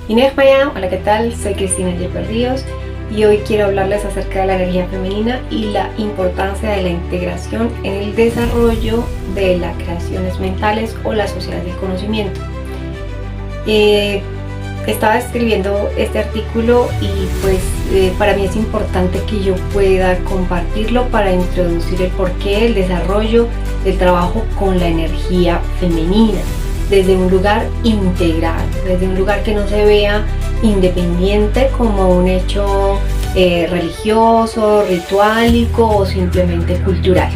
Inés Maya, hola, ¿qué tal? Soy Cristina Yepes Ríos y hoy quiero hablarles acerca de la energía femenina y la importancia de la integración en el desarrollo de las creaciones mentales o la sociedad del conocimiento. Estaba escribiendo este artículo y para mí es importante que yo pueda compartirlo para introducir el porqué, el desarrollo del trabajo con la energía femenina desde un lugar integral, desde un lugar que no se vea independiente como un hecho religioso, rituálico o simplemente cultural.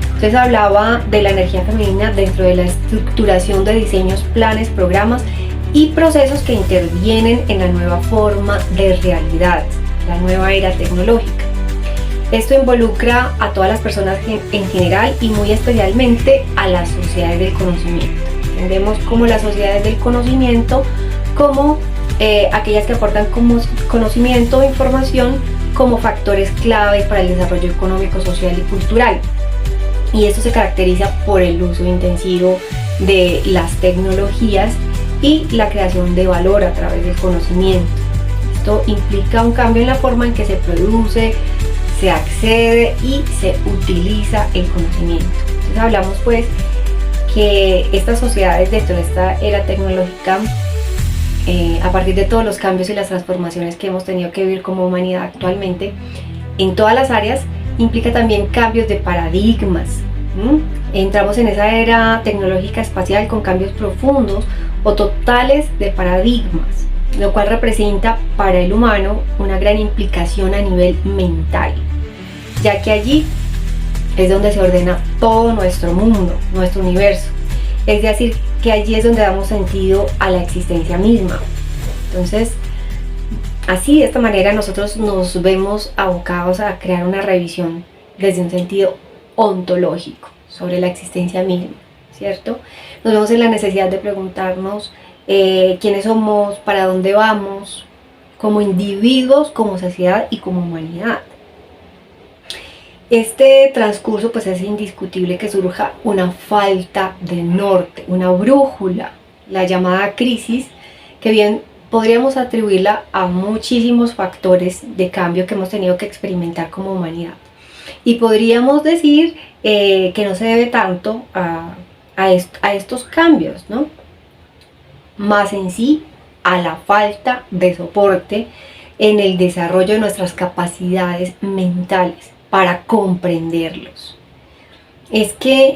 Entonces hablaba de la energía femenina dentro de la estructuración de diseños, planes, programas y procesos que intervienen en la nueva forma de realidad, la nueva era tecnológica. Esto involucra a todas las personas en general y muy especialmente a las sociedades del conocimiento. Entendemos como las sociedades del conocimiento como aquellas que aportan como conocimiento e información como factores clave para el desarrollo económico, social y cultural. Y esto se caracteriza por el uso intensivo de las tecnologías y la creación de valor a través del conocimiento. Esto implica un cambio en la forma en que se produce, se accede y se utiliza el conocimiento. Entonces hablamos pues que estas sociedades dentro de esta era tecnológica, a partir de todos los cambios y las transformaciones que hemos tenido que vivir como humanidad actualmente, en todas las áreas, implica también cambios de paradigmas. Entramos en esa era tecnológica espacial con cambios profundos o totales de paradigmas, lo cual representa para el humano una gran implicación a nivel mental, ya que allí es donde se ordena todo nuestro mundo, nuestro universo. Es decir, que allí es donde damos sentido a la existencia misma. Entonces, así de esta manera nosotros nos vemos abocados a crear una revisión desde un sentido ontológico sobre la existencia misma, ¿cierto? Nos vemos en la necesidad de preguntarnos quiénes somos, para dónde vamos, como individuos, como sociedad y como humanidad. Este transcurso pues es indiscutible que surja una falta de norte, una brújula, la llamada crisis, que bien podríamos atribuirla a muchísimos factores de cambio que hemos tenido que experimentar como humanidad. Y podríamos decir que no se debe tanto a estos cambios, ¿no? Más en sí a la falta de soporte en el desarrollo de nuestras capacidades mentales para comprenderlos. Es que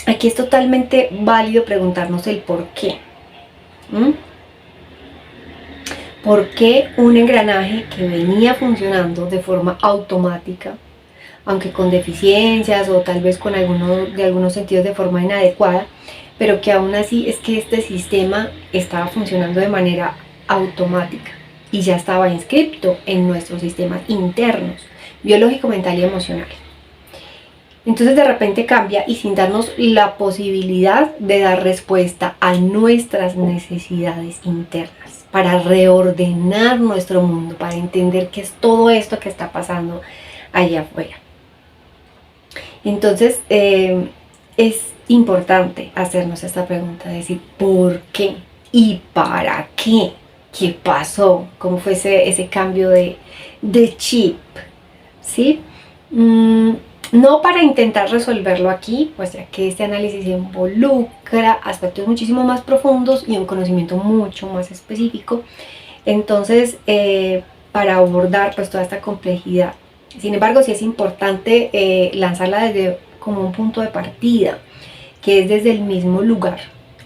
aquí es totalmente válido preguntarnos el por qué. ¿Por qué un engranaje que venía funcionando de forma automática, aunque con deficiencias o tal vez con algunos sentidos de forma inadecuada, pero que aún así es que este sistema estaba funcionando de manera automática y ya estaba inscrito en nuestros sistemas internos, biológico, mental y emocional? Entonces de repente cambia y sin darnos la posibilidad de dar respuesta a nuestras necesidades internas, para reordenar nuestro mundo, para entender qué es todo esto que está pasando allá afuera. Entonces es importante hacernos esta pregunta, decir ¿por qué? ¿Y para qué? ¿Qué pasó? ¿Cómo fue ese cambio de chip? ¿Sí? No para intentar resolverlo aquí, pues ya que este análisis involucra aspectos muchísimo más profundos y un conocimiento mucho más específico. Entonces, para abordar pues toda esta complejidad. Sin embargo, sí es importante lanzarla desde como un punto de partida, que es desde el mismo lugar,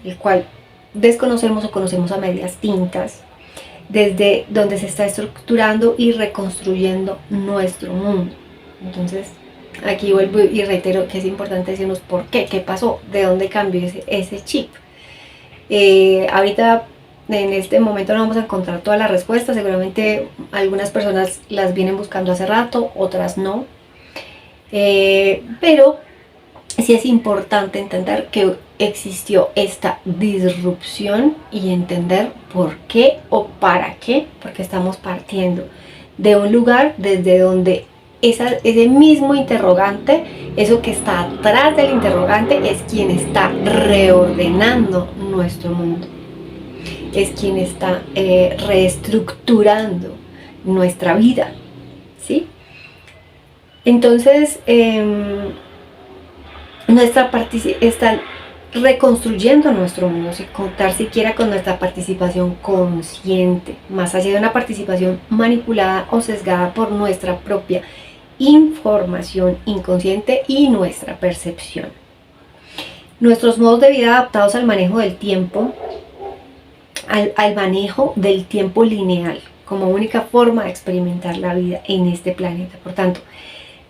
el cual desconocemos o conocemos a medias tintas, desde donde se está estructurando y reconstruyendo nuestro mundo. Entonces, aquí vuelvo y reitero que es importante decirnos por qué, qué pasó, de dónde cambió ese chip. Ahorita, en este momento, no vamos a encontrar todas las respuestas. Seguramente algunas personas las vienen buscando hace rato, otras no. Pero sí es importante entender que existió esta disrupción y entender por qué o para qué, porque estamos partiendo de un lugar desde donde ese mismo interrogante, eso que está atrás del interrogante, es quien está reordenando nuestro mundo, es quien está reestructurando nuestra vida, ¿sí? Entonces, está reconstruyendo nuestro mundo, sin contar siquiera con nuestra participación consciente, más allá de una participación manipulada o sesgada por nuestra propia información inconsciente y nuestra percepción. Nuestros modos de vida adaptados al manejo del tiempo, al manejo del tiempo lineal, como única forma de experimentar la vida en este planeta. Por tanto,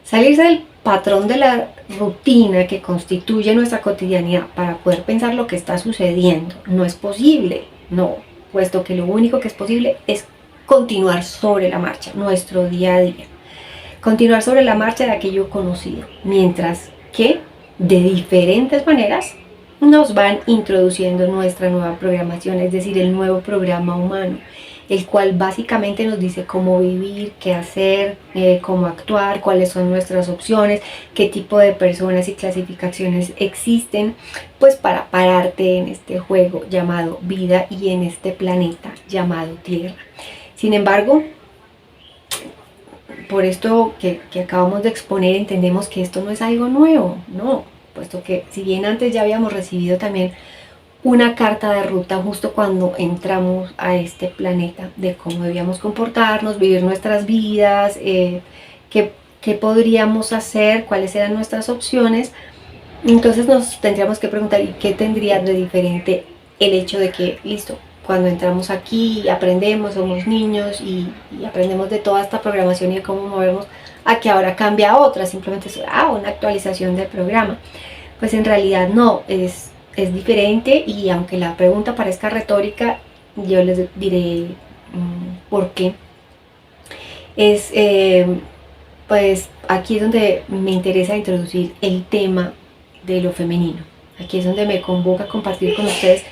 salirse del patrón de la rutina que constituye nuestra cotidianidad para poder pensar lo que está sucediendo no es posible, no, puesto que lo único que es posible es continuar sobre la marcha, nuestro día a día, continuar sobre la marcha de aquello conocido, mientras que de diferentes maneras nos van introduciendo nuestra nueva programación, es decir, el nuevo programa humano, el cual básicamente nos dice cómo vivir, qué hacer, cómo actuar, cuáles son nuestras opciones, qué tipo de personas y clasificaciones existen, pues para pararte en este juego llamado vida y en este planeta llamado Tierra. Sin embargo, por esto que acabamos de exponer, entendemos que esto no es algo nuevo, no, puesto que si bien antes ya habíamos recibido también una carta de ruta justo cuando entramos a este planeta, de cómo debíamos comportarnos, vivir nuestras vidas, qué podríamos hacer, cuáles eran nuestras opciones. Entonces nos tendríamos que preguntar, ¿y qué tendría de diferente el hecho de que, listo, cuando entramos aquí aprendemos, somos niños y aprendemos de toda esta programación y de cómo movernos, a que ahora cambia a otra, simplemente es una actualización del programa? Pues en realidad no, es diferente, y aunque la pregunta parezca retórica, yo les diré por qué. Pues aquí es donde me interesa introducir el tema de lo femenino. Aquí es donde me convoca a compartir con ustedes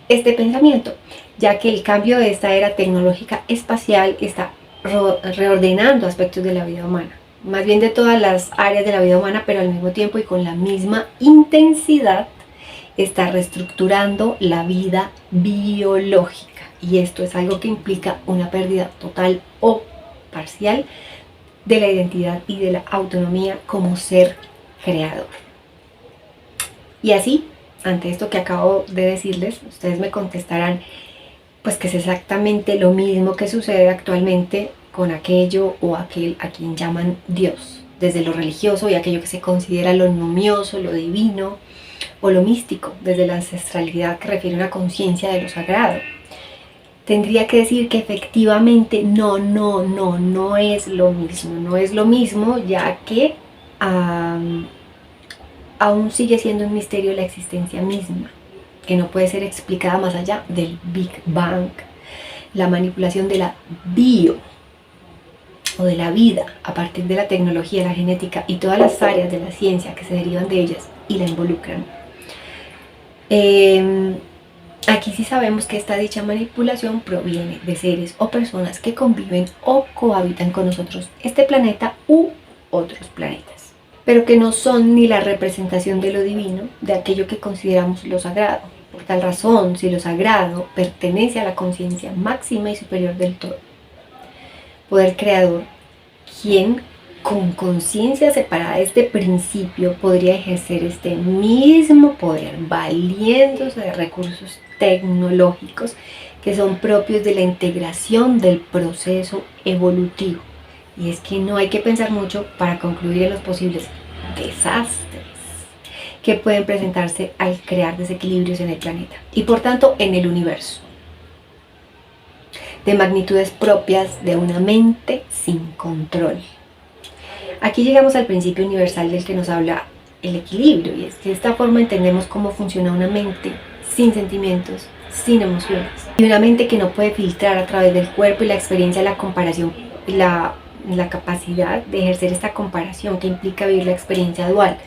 este pensamiento, ya que el cambio de esta era tecnológica espacial está reordenando aspectos de la vida humana, más bien de todas las áreas de la vida humana, pero al mismo tiempo y con la misma intensidad está reestructurando la vida biológica, y esto es algo que implica una pérdida total o parcial de la identidad y de la autonomía como ser creador. Y así, ante esto que acabo de decirles, ustedes me contestarán pues que es exactamente lo mismo que sucede actualmente con aquello o aquel a quien llaman Dios, desde lo religioso y aquello que se considera lo numioso, lo divino, o lo místico, desde la ancestralidad, que refiere a una conciencia de lo sagrado. Tendría que decir que efectivamente no es lo mismo, no es lo mismo, ya que aún sigue siendo un misterio la existencia misma, que no puede ser explicada más allá del Big Bang, la manipulación de la bio o de la vida a partir de la tecnología, la genética y todas las áreas de la ciencia que se derivan de ellas y la involucran. Aquí sí sabemos que esta dicha manipulación proviene de seres o personas que conviven o cohabitan con nosotros este planeta u otros planetas, pero que no son ni la representación de lo divino, de aquello que consideramos lo sagrado. Por tal razón, si lo sagrado pertenece a la conciencia máxima y superior del todo, poder creador, quien con conciencia separada de este principio podría ejercer este mismo poder valiéndose de recursos tecnológicos que son propios de la integración del proceso evolutivo. Y es que no hay que pensar mucho para concluir en los posibles desastres que pueden presentarse al crear desequilibrios en el planeta y por tanto en el universo, de magnitudes propias de una mente sin control. Aquí llegamos al principio universal del que nos habla el equilibrio, y es que de esta forma entendemos cómo funciona una mente sin sentimientos, sin emociones, y una mente que no puede filtrar a través del cuerpo y la experiencia, la comparación, la capacidad de ejercer esta comparación que implica vivir la experiencia dual,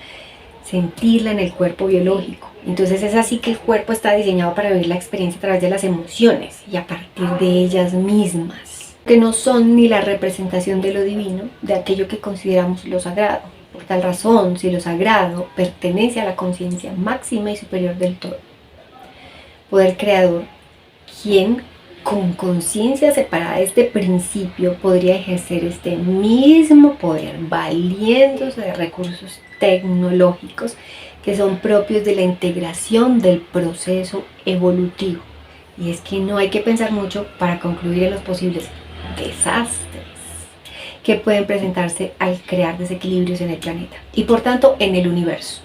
sentirla en el cuerpo biológico. Entonces es así que el cuerpo está diseñado para vivir la experiencia a través de las emociones y a partir de ellas mismas. que no son ni la representación de lo divino, de aquello que consideramos lo sagrado. Por tal razón, si lo sagrado pertenece a la conciencia máxima y superior del todo, poder creador, quien con conciencia separada de este principio podría ejercer este mismo poder valiéndose de recursos tecnológicos que son propios de la integración del proceso evolutivo. Y es que no hay que pensar mucho para concluir en los posibles desastres que pueden presentarse al crear desequilibrios en el planeta y por tanto en el universo,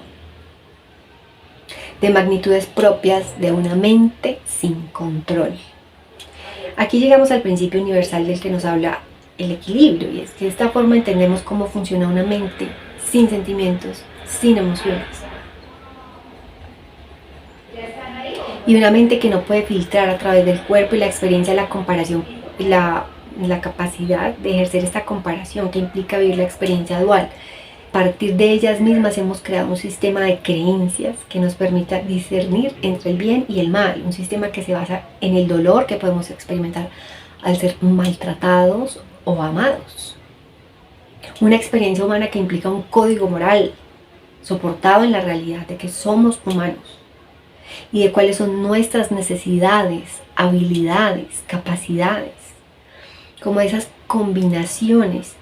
de magnitudes propias de una mente sin control. Aquí llegamos al principio universal del que nos habla el equilibrio, y es que de esta forma entendemos cómo funciona una mente sin sentimientos, sin emociones. Y una mente que no puede filtrar a través del cuerpo y la experiencia la comparación, la capacidad de ejercer esta comparación que implica vivir la experiencia dual. A partir de ellas mismas hemos creado un sistema de creencias que nos permita discernir entre el bien y el mal, un sistema que se basa en el dolor que podemos experimentar al ser maltratados o amados. Una experiencia humana que implica un código moral soportado en la realidad de que somos humanos y de cuáles son nuestras necesidades, habilidades, capacidades, como esas combinaciones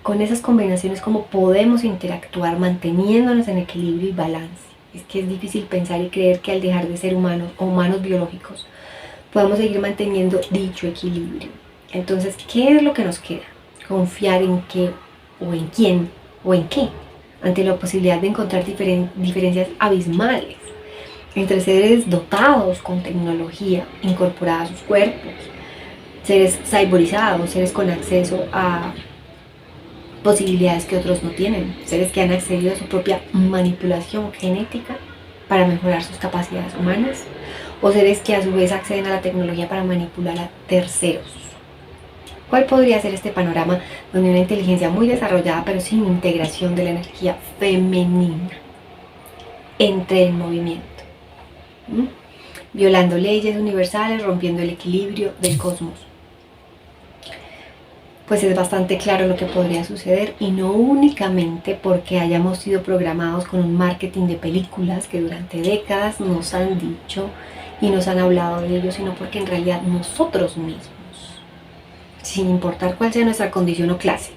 con esas combinaciones cómo podemos interactuar manteniéndonos en equilibrio y balance. Es que es difícil pensar y creer que al dejar de ser humanos o humanos biológicos podemos seguir manteniendo dicho equilibrio. Entonces, ¿qué es lo que nos queda? Confiar en qué o en quién o en qué ante la posibilidad de encontrar diferencias abismales entre seres dotados con tecnología incorporada a sus cuerpos, seres cyberizados, seres con acceso a posibilidades que otros no tienen, seres que han accedido a su propia manipulación genética para mejorar sus capacidades humanas, o seres que a su vez acceden a la tecnología para manipular a terceros. ¿Cuál podría ser este panorama donde una inteligencia muy desarrollada pero sin integración de la energía femenina entre en movimiento? Violando leyes universales, rompiendo el equilibrio del cosmos. Pues es bastante claro lo que podría suceder, y no únicamente porque hayamos sido programados con un marketing de películas que durante décadas nos han dicho y nos han hablado de ello, sino porque en realidad nosotros mismos, sin importar cuál sea nuestra condición o clase,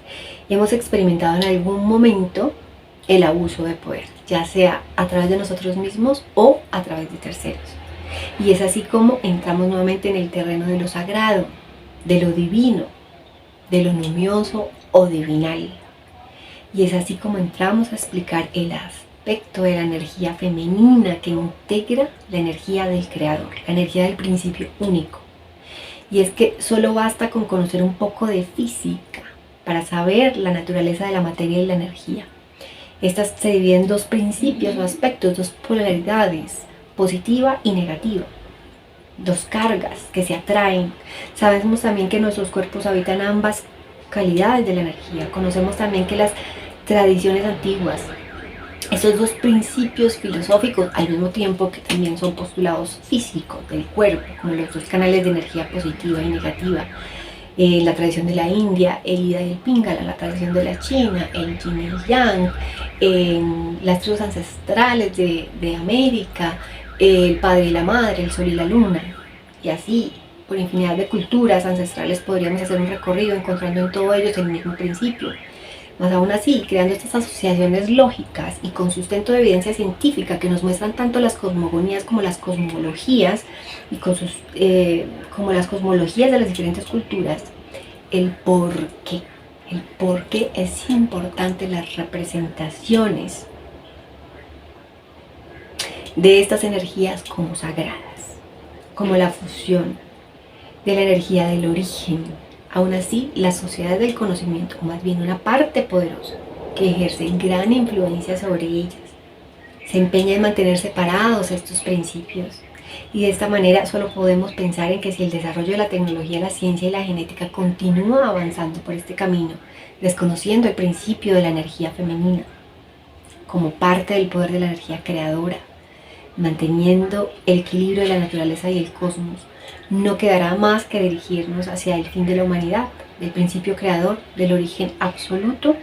hemos experimentado en algún momento el abuso de poder, ya sea a través de nosotros mismos o a través de terceros. Y es así como entramos nuevamente en el terreno de lo sagrado, de lo divino, de lo numioso o divinal. Y es así como entramos a explicar el aspecto de la energía femenina que integra la energía del creador, la energía del principio único. Y es que solo basta con conocer un poco de física para saber la naturaleza de la materia y la energía. Estas se dividen en dos principios o aspectos, dos polaridades, positiva y negativa. Dos cargas que se atraen. Sabemos también que nuestros cuerpos habitan ambas calidades de la energía. Conocemos también que las tradiciones antiguas, esos dos principios filosóficos, al mismo tiempo que también son postulados físicos del cuerpo, como los dos canales de energía positiva y negativa, la tradición de la India, el Ida y el Pingala, la tradición de la China, el Yin y el Yang, las tribus ancestrales de América, el padre y la madre, el sol y la luna, y así por infinidad de culturas ancestrales podríamos hacer un recorrido encontrando en todos ellos el mismo principio. Más aún así, creando estas asociaciones lógicas y con sustento de evidencia científica que nos muestran tanto las cosmogonías como las cosmologías y como las cosmologías de las diferentes culturas, el por qué. El por qué es importante las representaciones de estas energías como sagradas, como la fusión de la energía del origen. Aún así, la sociedad del conocimiento, o más bien una parte poderosa que ejerce gran influencia sobre ellas, se empeña en mantener separados estos principios. Y de esta manera solo podemos pensar en que si el desarrollo de la tecnología, la ciencia y la genética continúa avanzando por este camino, desconociendo el principio de la energía femenina como parte del poder de la energía creadora, manteniendo el equilibrio de la naturaleza y el cosmos, no quedará más que dirigirnos hacia el fin de la humanidad, del principio creador, del origen absoluto,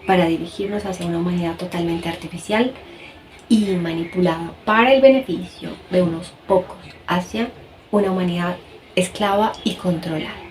para dirigirnos hacia una humanidad totalmente artificial y manipulada para el beneficio de unos pocos, hacia una humanidad esclava y controlada.